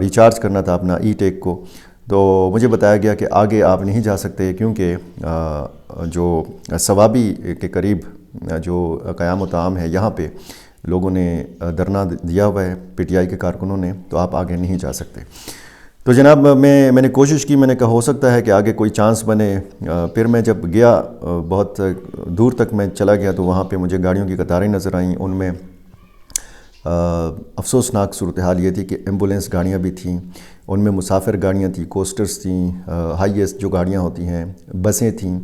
Recharge کرنا تھا اپنا ای ٹیک کو، تو مجھے بتایا گیا کہ آگے آپ نہیں جا سکتے کیونکہ جو ثوابی کے قریب جو قیام و طعام ہے یہاں پہ لوگوں نے دھرنا دیا ہوا ہے، پی ٹی آئی کے کارکنوں نے، تو آپ آگے نہیں جا سکتے۔ تو جناب میں نے کوشش کی، میں نے کہا ہو سکتا ہے کہ آگے کوئی چانس بنے۔ پھر میں جب گیا بہت دور تک میں چلا گیا تو وہاں پہ مجھے گاڑیوں کی قطاریں نظر آئیں، ان میں افسوسناک صورتحال یہ تھی کہ ایمبولینس گاڑیاں بھی تھیں، ان میں مسافر گاڑیاں تھیں، کوسٹرز تھیں، ہائی ایس جو گاڑیاں ہوتی ہیں، بسیں تھیں۔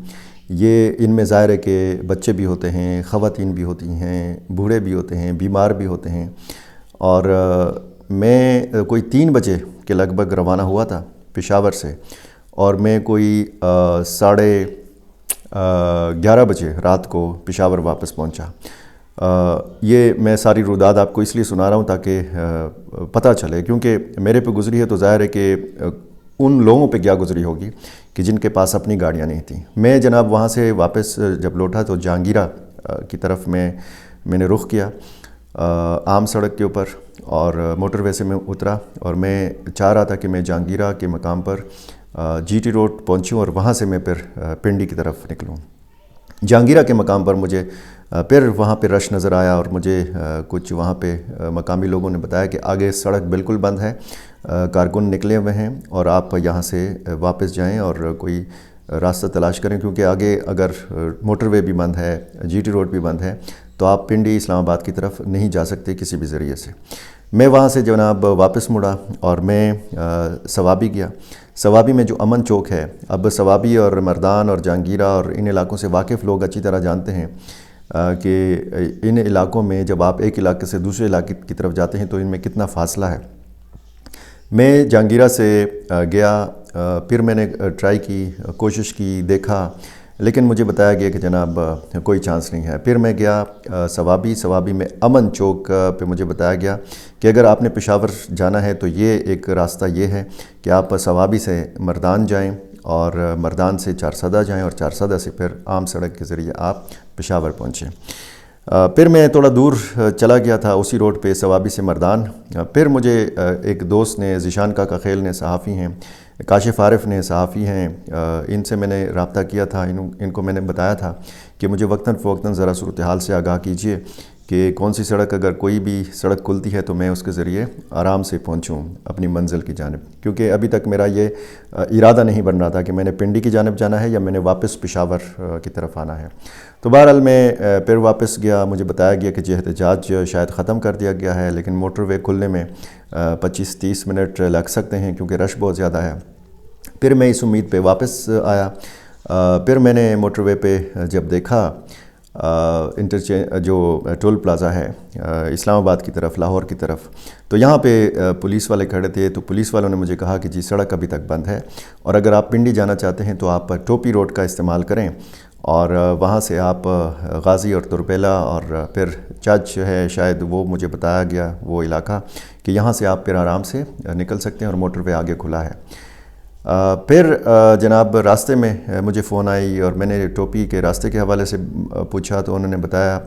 یہ ان میں ظاہر ہے کہ بچے بھی ہوتے ہیں، خواتین بھی ہوتی ہیں، بوڑھے بھی ہوتے ہیں، بیمار بھی ہوتے ہیں۔ اور میں کوئی 3 بجے کے لگ بھگ روانہ ہوا تھا پشاور سے، اور میں کوئی 11:30 بجے رات کو پشاور واپس پہنچا۔ یہ میں ساری روداد آپ کو اس لیے سنا رہا ہوں تاکہ پتہ چلے، کیونکہ میرے پہ گزری ہے تو ظاہر ہے کہ ان لوگوں پہ کیا گزری ہوگی کہ جن کے پاس اپنی گاڑیاں نہیں تھیں۔ میں جناب وہاں سے واپس جب لوٹا تو جہانگیرہ کی طرف میں نے رخ کیا عام سڑک کے اوپر، اور موٹر وے سے میں اترا، اور میں چاہ رہا تھا کہ میں جہانگیرہ کے مقام پر جی ٹی روڈ پہنچوں اور وہاں سے میں پھر پنڈی کی طرف نکلوں۔ جہانگیرہ کے مقام پر مجھے پھر وہاں پہ رش نظر آیا، اور مجھے کچھ وہاں پہ مقامی لوگوں نے بتایا کہ آگے سڑک بالکل بند ہے، کارکن نکلے ہوئے ہیں، اور آپ یہاں سے واپس جائیں اور کوئی راستہ تلاش کریں، کیونکہ آگے اگر موٹر وے بھی بند ہے، جی ٹی روڈ بھی بند ہے، تو آپ پنڈی اسلام آباد کی طرف نہیں جا سکتے کسی بھی ذریعے سے۔ میں وہاں سے جناب واپس مڑا اور میں ثوابی گیا۔ ثوابی میں جو امن چوک ہے، اب ثوابی اور مردان اور جہانگیرہ اور ان علاقوں سے واقف لوگ اچھی طرح جانتے ہیں کہ ان علاقوں میں جب آپ ایک علاقے سے دوسرے علاقے کی طرف جاتے ہیں تو ان میں کتنا فاصلہ ہے۔ میں جہانگیرہ سے گیا، پھر میں نے ٹرائی کی، کوشش کی، دیکھا، لیکن مجھے بتایا گیا کہ جناب کوئی چانس نہیں ہے۔ پھر میں گیا ثوابی میں امن چوک پہ مجھے بتایا گیا کہ اگر آپ نے پشاور جانا ہے تو یہ ایک راستہ یہ ہے کہ آپ ثوابی سے مردان جائیں، اور مردان سے چارسدہ جائیں، اور چارسدہ سے پھر عام سڑک کے ذریعے آپ پشاور پہنچیں۔ پھر میں تھوڑا دور چلا گیا تھا اسی روڈ پہ ثوابی سے مردان۔ پھر مجھے ایک دوست نے، ذیشان کاکا خیل نے، صحافی ہیں، کاشف عارف نے، صحافی ہیں، ان سے میں نے رابطہ کیا تھا، ان کو میں نے بتایا تھا کہ مجھے وقتاً فوقتاً ذرا صورتحال سے آگاہ کیجئے کہ کون سی سڑک، اگر کوئی بھی سڑک کھلتی ہے تو میں اس کے ذریعے آرام سے پہنچوں اپنی منزل کی جانب، کیونکہ ابھی تک میرا یہ ارادہ نہیں بن رہا تھا کہ میں نے پنڈی کی جانب جانا ہے یا میں نے واپس پشاور کی طرف آنا ہے۔ تو بہرحال میں پھر واپس گیا، مجھے بتایا گیا کہ یہ احتجاج شاید ختم کر دیا گیا ہے، لیکن موٹر وے کھلنے میں 25-30 منٹ لگ سکتے ہیں کیونکہ رش بہت زیادہ ہے۔ پھر میں اس امید پہ واپس آیا۔ پھر میں نے موٹر وے پہ جب دیکھا جو ٹول پلازا ہے اسلام آباد کی طرف، لاہور کی طرف، تو یہاں پہ پولیس والے کھڑے تھے، تو پولیس والوں نے مجھے کہا کہ جی سڑک ابھی تک بند ہے، اور اگر آپ پنڈی جانا چاہتے ہیں تو آپ ٹوپی روڈ کا استعمال کریں، اور وہاں سے آپ غازی اور تربیلا اور پھر چچ ہے شاید، وہ مجھے بتایا گیا وہ علاقہ، کہ یہاں سے آپ پھر آرام سے نکل سکتے ہیں اور موٹر وے آگے کھلا ہے۔ پھر جناب راستے میں مجھے فون آئی، اور میں نے ٹوپی کے راستے کے حوالے سے پوچھا تو انہوں نے بتایا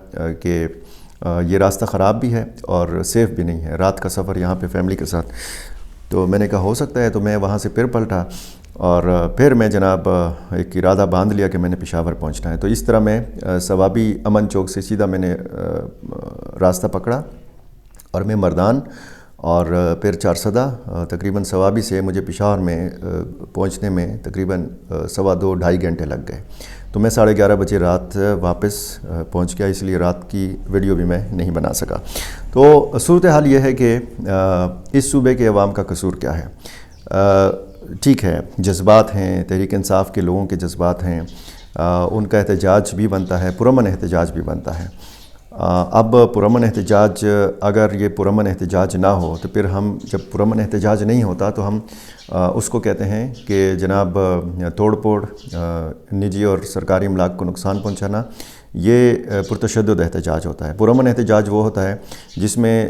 کہ یہ راستہ خراب بھی ہے اور سیف بھی نہیں ہے، رات کا سفر یہاں پہ فیملی کے ساتھ۔ تو میں نے کہا ہو سکتا ہے، تو میں وہاں سے پھر پلٹا، اور پھر میں جناب ایک ارادہ باندھ لیا کہ میں نے پشاور پہنچنا ہے۔ تو اس طرح میں ثوابی امن چوک سے سیدھا میں نے راستہ پکڑا، اور میں مردان اور پھر چارسدہ، تقریباً ثوابی سے مجھے پشاور میں پہنچنے میں تقریباً 2.25-2.5 گھنٹے لگ گئے۔ تو میں 11:30 بجے رات واپس پہنچ گیا، اس لیے رات کی ویڈیو بھی میں نہیں بنا سکا۔ تو صورتحال یہ ہے کہ اس صوبے کے عوام کا قصور کیا ہے؟ ٹھیک ہے، جذبات ہیں، تحریک انصاف کے لوگوں کے جذبات ہیں، ان کا احتجاج بھی بنتا ہے، پرامن احتجاج بھی بنتا ہے۔ اب پرامن احتجاج، اگر یہ پرامن احتجاج نہ ہو تو پھر ہم، جب پرامن احتجاج نہیں ہوتا تو ہم اس کو کہتے ہیں کہ جناب توڑ پھوڑ، نجی اور سرکاری املاک کو نقصان پہنچانا، یہ پرتشدد احتجاج ہوتا ہے۔ پرامن احتجاج وہ ہوتا ہے جس میں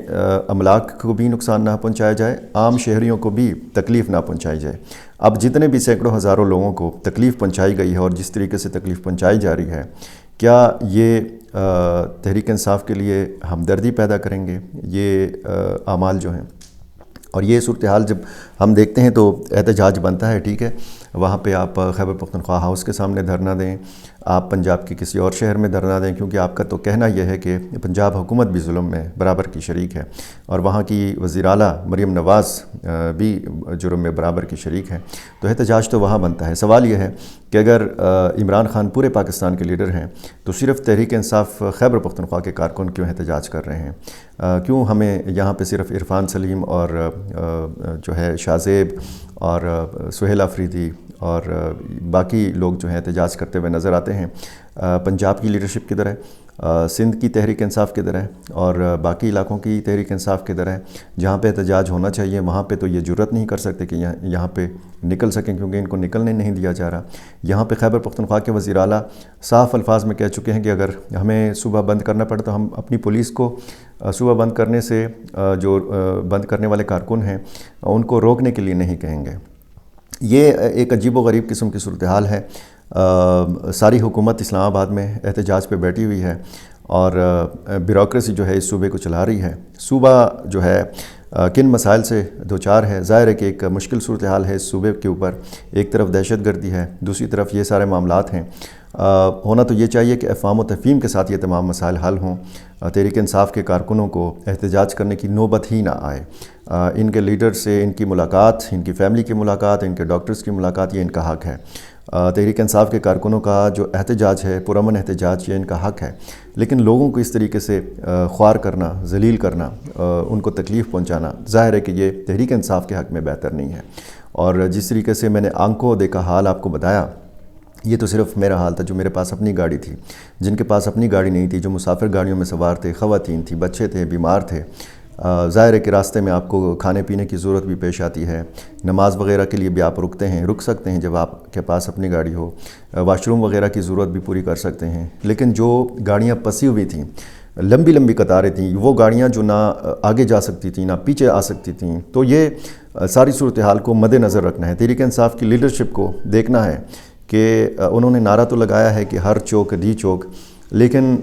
املاک کو بھی نقصان نہ پہنچایا جائے، عام شہریوں کو بھی تکلیف نہ پہنچائی جائے۔ اب جتنے بھی سینکڑوں ہزاروں لوگوں کو تکلیف پہنچائی گئی ہے اور جس طریقے سے تکلیف پہنچائی جا رہی ہے، کیا یہ تحریک انصاف کے لیے ہمدردی پیدا کریں گے؟ یہ اعمال جو ہیں اور یہ صورتحال جب ہم دیکھتے ہیں تو احتجاج بنتا ہے، ٹھیک ہے، وہاں پہ آپ خیبر پختونخوا ہاؤس کے سامنے دھرنا دیں، آپ پنجاب کے کسی اور شہر میں دھرنا دیں، کیونکہ آپ کا تو کہنا یہ ہے کہ پنجاب حکومت بھی ظلم میں برابر کی شریک ہے اور وہاں کی وزیر اعلیٰ مریم نواز بھی جرم میں برابر کی شریک ہے، تو احتجاج تو وہاں بنتا ہے۔ سوال یہ ہے کہ اگر عمران خان پورے پاکستان کے لیڈر ہیں تو صرف تحریک انصاف خیبر پختونخوا کے کارکن کیوں احتجاج کر رہے ہیں؟ کیوں ہمیں یہاں پہ صرف عرفان سلیم اور جو ہے شاہ زیب اور سہیل آفریدی اور باقی لوگ جو ہیں احتجاج کرتے ہوئے نظر آتے ہیں؟ پنجاب کی لیڈرشپ کدھر ہے؟ سندھ کی تحریک انصاف کدھر ہے؟ اور باقی علاقوں کی تحریک انصاف کدھر ہے؟ جہاں پہ احتجاج ہونا چاہیے وہاں پہ تو یہ جرات نہیں کر سکتے کہ یہاں پہ نکل سکیں، کیونکہ ان کو نکلنے نہیں دیا جا رہا۔ یہاں پہ خیبر پختونخوا کے وزیر اعلیٰ صاف الفاظ میں کہہ چکے ہیں کہ اگر ہمیں صوبہ بند کرنا پڑے تو ہم اپنی پولیس کو صوبہ بند کرنے سے جو بند کرنے والے کارکن ہیں ان کو روکنے کے لیے نہیں کہیں گے۔ یہ ایک عجیب و غریب قسم کی صورتحال ہے۔ ساری حکومت اسلام آباد میں احتجاج پہ بیٹھی ہوئی ہے اور بیوروکریسی جو ہے اس صوبے کو چلا رہی ہے۔ صوبہ جو ہے کن مسائل سے دوچار ہے؟ ظاہر ہے کہ ایک مشکل صورتحال ہے اس صوبے کے اوپر، ایک طرف دہشت گردی ہے، دوسری طرف یہ سارے معاملات ہیں۔ ہونا تو یہ چاہیے کہ افہام و تفہیم کے ساتھ یہ تمام مسائل حل ہوں، تحریک انصاف کے کارکنوں کو احتجاج کرنے کی نوبت ہی نہ آئے۔ ان کے لیڈر سے ان کی ملاقات، ان کی فیملی کی ملاقات، ان کے ڈاکٹرز کی ملاقات، یہ ان کا حق ہے۔ تحریک انصاف کے کارکنوں کا جو احتجاج ہے، پرامن احتجاج، یہ ان کا حق ہے، لیکن لوگوں کو اس طریقے سے خوار کرنا، ذلیل کرنا، ان کو تکلیف پہنچانا، ظاہر ہے کہ یہ تحریک انصاف کے حق میں بہتر نہیں ہے۔ اور جس طریقے سے میں نے آنکھوں دیکھا حال آپ کو بتایا، یہ تو صرف میرا حال تھا جو میرے پاس اپنی گاڑی تھی۔ جن کے پاس اپنی گاڑی نہیں تھی، جو مسافر گاڑیوں میں سوار تھے، خواتین تھیں، بچے تھے، بیمار تھے، ظاہر ہے کہ راستے میں آپ کو کھانے پینے کی ضرورت بھی پیش آتی ہے، نماز وغیرہ کے لیے بھی آپ رک سکتے ہیں جب آپ کے پاس اپنی گاڑی ہو، واش روم وغیرہ کی ضرورت بھی پوری کر سکتے ہیں۔ لیکن جو گاڑیاں پسی ہوئی تھیں، لمبی لمبی قطاریں تھیں، وہ گاڑیاں جو نہ آگے جا سکتی تھیں نہ پیچھے آ سکتی تھیں، تو یہ ساری صورتحال کو مد نظر رکھنا ہے۔ تحریک انصاف کی لیڈرشپ کو دیکھنا ہے کہ انہوں نے نعرہ تو لگایا ہے کہ ہر چوک دی چوک، لیکن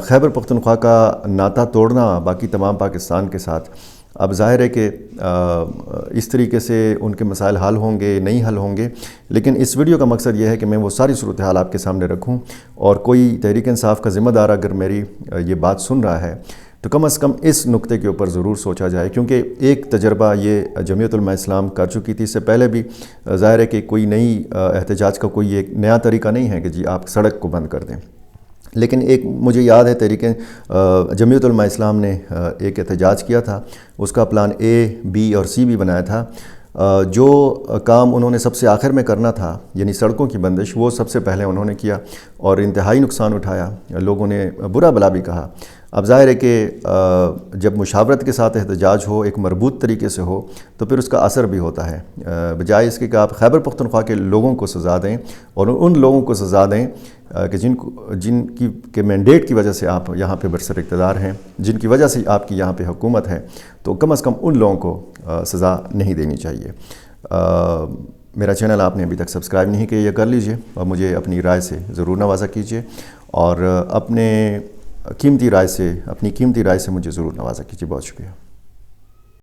خیبر پختونخوا کا ناطہ توڑنا باقی تمام پاکستان کے ساتھ، اب ظاہر ہے کہ اس طریقے سے ان کے مسائل حل ہوں گے نہیں حل ہوں گے، لیکن اس ویڈیو کا مقصد یہ ہے کہ میں وہ ساری صورتحال آپ کے سامنے رکھوں، اور کوئی تحریک انصاف کا ذمہ دار اگر میری یہ بات سن رہا ہے تو کم از کم اس نقطے کے اوپر ضرور سوچا جائے، کیونکہ ایک تجربہ یہ جمعیت علماء اسلام کر چکی تھی، اس سے پہلے بھی ظاہر ہے کہ کوئی نئی احتجاج کا کوئی ایک نیا طریقہ نہیں ہے کہ جی آپ سڑک کو بند کر دیں، لیکن ایک مجھے یاد ہے تحریک جمعیت علماء اسلام نے ایک احتجاج کیا تھا، اس کا پلان A, B اور C بھی بنایا تھا۔ جو کام انہوں نے سب سے آخر میں کرنا تھا، یعنی سڑکوں کی بندش، وہ سب سے پہلے انہوں نے کیا اور انتہائی نقصان اٹھایا، لوگوں نے برا بھلا بھی کہا۔ اب ظاہر ہے کہ جب مشاورت کے ساتھ احتجاج ہو، ایک مربوط طریقے سے ہو، تو پھر اس کا اثر بھی ہوتا ہے، بجائے اس کے کہ آپ خیبر پختونخوا کے لوگوں کو سزا دیں اور ان لوگوں کو سزا دیں کہ جن کی مینڈیٹ کی وجہ سے آپ یہاں پہ برسر اقتدار ہیں، جن کی وجہ سے آپ کی یہاں پہ حکومت ہے، تو کم از کم ان لوگوں کو سزا نہیں دینی چاہیے۔ میرا چینل آپ نے ابھی تک سبسکرائب نہیں کیا، یہ کر لیجئے اور مجھے اپنی رائے سے ضرور نوازا کیجئے، اور اپنی قیمتی رائے سے مجھے ضرور نوازا کیجئے۔ بہت شکریہ۔